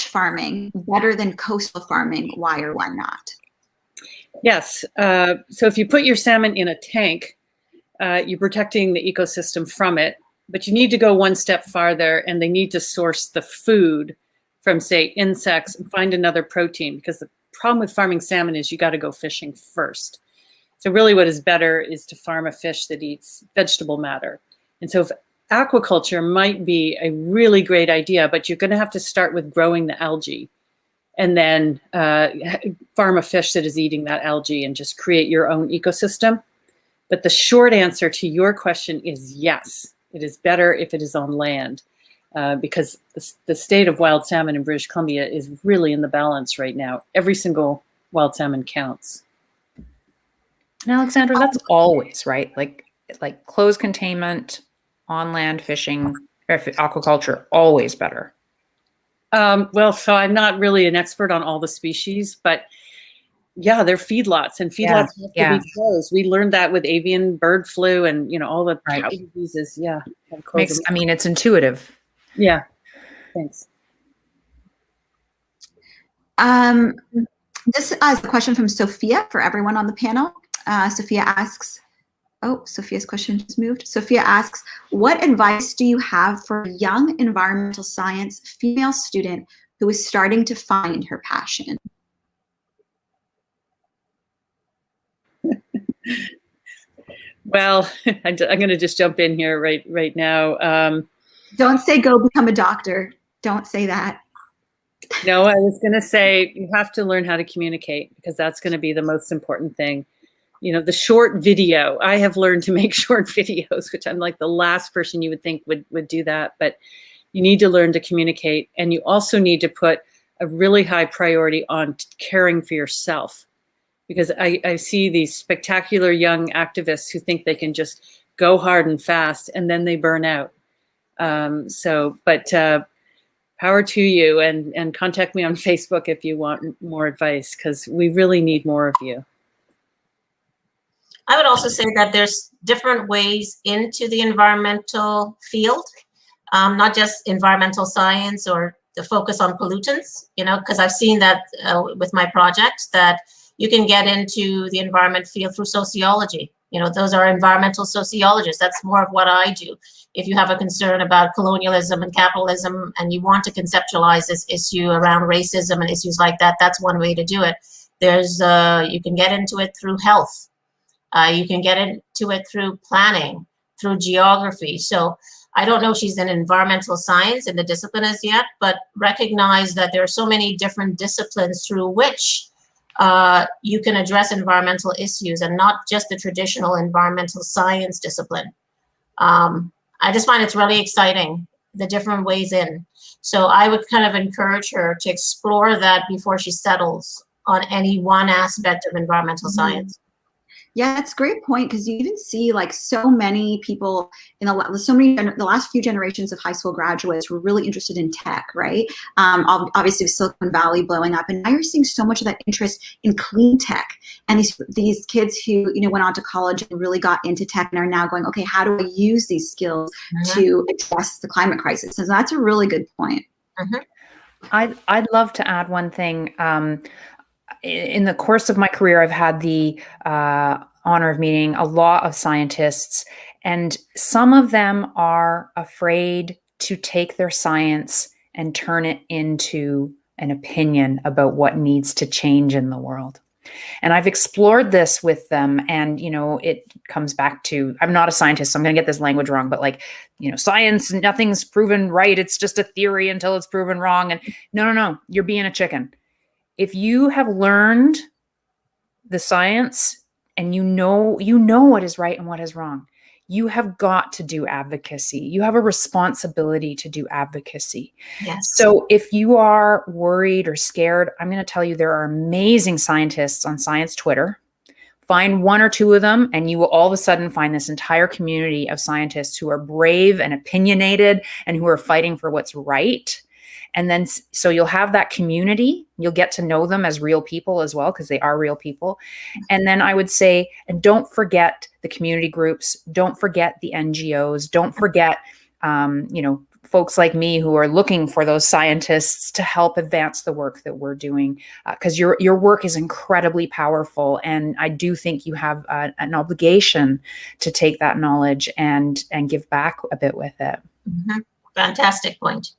farming better than coastal farming? Why or why not? Yes. So if you put your salmon in a tank, you're protecting the ecosystem from it, but you need to go one step farther and they need to source the food from, say, insects and find another protein, because the problem with farming salmon is you got to go fishing first. So really what is better is to farm a fish that eats vegetable matter. And so if aquaculture might be a really great idea, but you're going to have to start with growing the algae and then farm a fish that is eating that algae and just create your own ecosystem. But the short answer to your question is yes, it is better if it is on land. because the state of wild salmon in British Columbia is really in the balance right now. Every single wild salmon counts. And Alexandra, that's always right. Like closed containment, on land fishing, aquaculture, always better. Well, so I'm not really an expert on all the species, but yeah, they're feedlots, and feedlots have to be closed. We learned that with avian bird flu and, all the cow diseases. Yeah. It's intuitive. Yeah. Thanks. This is a question from Sophia for everyone on the panel. Sophia asks, Sophia's question just moved. Sophia asks, what advice do you have for a young environmental science female student who is starting to find her passion? Well, I'm going to just jump in here right now. Don't say go become a doctor. Don't say that. No, I was going to say you have to learn how to communicate, because that's going to be the most important thing. The short video, I have learned to make short videos, which I'm like the last person you would think would do that. But you need to learn to communicate, and you also need to put a really high priority on caring for yourself. Because I see these spectacular young activists who think they can just go hard and fast, and then they burn out. But power to you, and contact me on Facebook if you want more advice, because we really need more of you. I would also say that there's different ways into the environmental field, not just environmental science or the focus on pollutants, because I've seen that with my project, that you can get into the environment field through sociology. Those are environmental sociologists. That's more of what I do. If you have a concern about colonialism and capitalism and you want to conceptualize this issue around racism and issues like that, that's one way to do it. There's, you can get into it through health. You can get into it through planning, through geography. So I don't know if she's in environmental science in the discipline as yet, but recognize that there are so many different disciplines through which you can address environmental issues, and not just the traditional environmental science discipline. I just find it's really exciting, the different ways in. So I would kind of encourage her to explore that before she settles on any one aspect of environmental science. Yeah, that's a great point, because you even see like so many people in the last few generations of high school graduates were really interested in tech, right? Obviously with Silicon Valley blowing up, and now you're seeing so much of that interest in clean tech. And these kids who went on to college and really got into tech and are now going, okay, how do I use these skills to address the climate crisis? So that's a really good point. I'd love to add one thing. In the course of my career, I've had the honor of meeting a lot of scientists, and some of them are afraid to take their science and turn it into an opinion about what needs to change in the world. And I've explored this with them, and it comes back to, I'm not a scientist, so I'm going to get this language wrong, but science, nothing's proven right. It's just a theory until it's proven wrong. And no, you're being a chicken. If you have learned the science and you know what is right and what is wrong, you have got to do advocacy. You have a responsibility to do advocacy. Yes. So if you are worried or scared, I'm going to tell you there are amazing scientists on science Twitter. Find one or two of them, and you will all of a sudden find this entire community of scientists who are brave and opinionated and who are fighting for what's right. And then, so you'll have that community, you'll get to know them as real people as well, because they are real people. And then I would say, and don't forget the community groups, don't forget the NGOs, don't forget, folks like me who are looking for those scientists to help advance the work that we're doing, because your work is incredibly powerful. And I do think you have an obligation to take that knowledge and give back a bit with it. Fantastic point.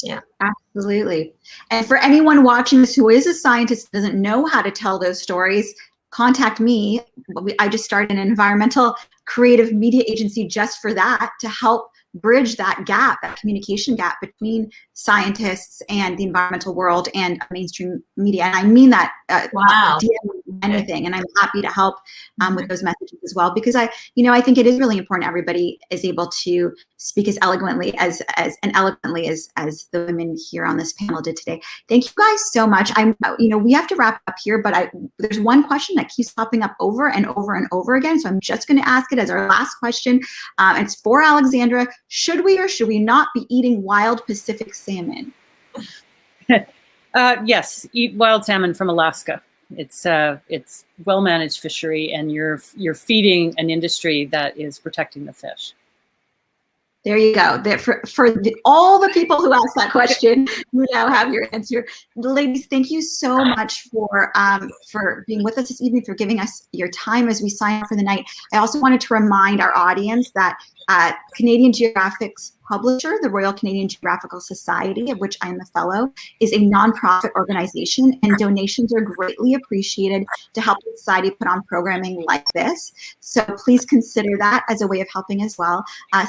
Yeah, absolutely. And for anyone watching this who is a scientist, doesn't know how to tell those stories, contact me. I just started an environmental creative media agency just for that, to help bridge that gap, that communication gap between scientists and the environmental world and mainstream media. And I mean that wow. anything. And I'm happy to help with those messages as well, because I think it is really important everybody is able to speak as eloquently as the women here on this panel did today. Thank you guys so much. We have to wrap up here, but there's one question that keeps popping up over and over and over again. So I'm just going to ask it as our last question. It's for Alexandra. Should we or should we not be eating wild Pacific salmon? Yes, eat wild salmon from Alaska. It's well-managed fishery, and you're feeding an industry that is protecting the fish. There you go. All the people who asked that question, you now have your answer. Ladies, thank you so much for being with us this evening, for giving us your time as we sign up for the night. I also wanted to remind our audience that Canadian Geographic's publisher, the Royal Canadian Geographical Society, of which I'm a fellow, is a nonprofit organization, and donations are greatly appreciated to help the society put on programming like this. So please consider that as a way of helping as well.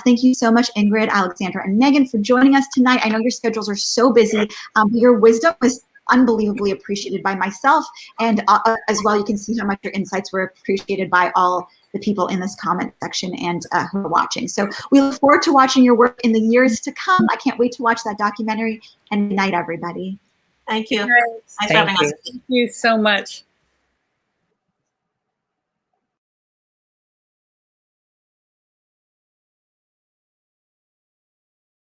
Thank you so much, Ingrid, Alexandra, and Megan, for joining us tonight. I know your schedules are so busy. Your wisdom was unbelievably appreciated by myself, and as well, you can see how much your insights were appreciated by all the people in this comment section and who are watching. So we look forward to watching your work in the years to come. I can't wait to watch that documentary. And good night, everybody. Thank you. Thanks for having us. Thank you so much.